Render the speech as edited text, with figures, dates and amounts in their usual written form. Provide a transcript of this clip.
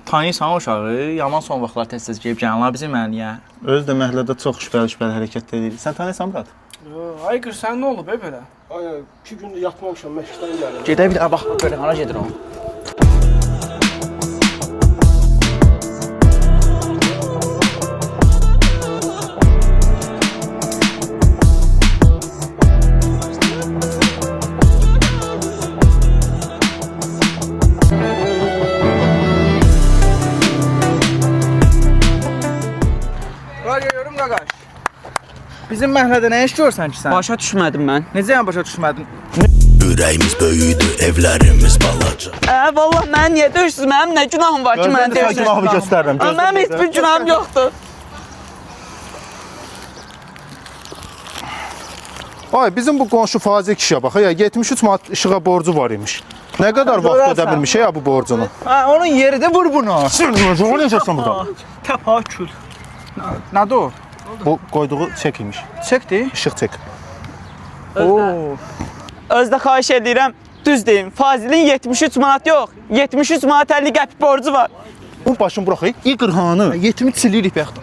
Tanıyırsan o uşağı, yaman son vaxtlar tez-tez gəlib gəlirlər bizim məhəlləyə. Öz də məhəllədə çox şübhəli hərəkət edir. Sən tanıyırsan Murad? Ay qır, sən nə olub belə? Ay, 2 gündür yatmamışam, məşqdən gəlirəm. Gedə bir bax, görə hara gedir o? Yorum qaqaş. Bizim məhəllədə nə iş görsən ki sən? Başa düşmədim mən. Necə yəni başa düşmədin? Ürəyimiz böyüdü, evlərimiz balaca. Vallahi mən niyə döyürsüz? Mənim nə günahım var ki, mən Gözlə döyürsüz? günahı göstərirəm. Mənim heç bir günahım yoxdur. Ay, bizim bu qonşu Fazik kişiyə bax, ya 73 manat işığa borcu var imiş. Nə qədər vaxt ödə bilmiş ya bu borcunu? Ha, onun yeridir, vur bunu. Sən nə necəsən burada? Təpakül. Nədir o? Bu qoyduğu çek imiş. Çəkdi. İşıq çek. Oo. Özdə xahiş edirəm, düz deyim. Fazilin 73 manat yox, 73 manat 50 qəpik borcu var. Bu başın burax, yıqır hanı? 70 silirik bəxtə.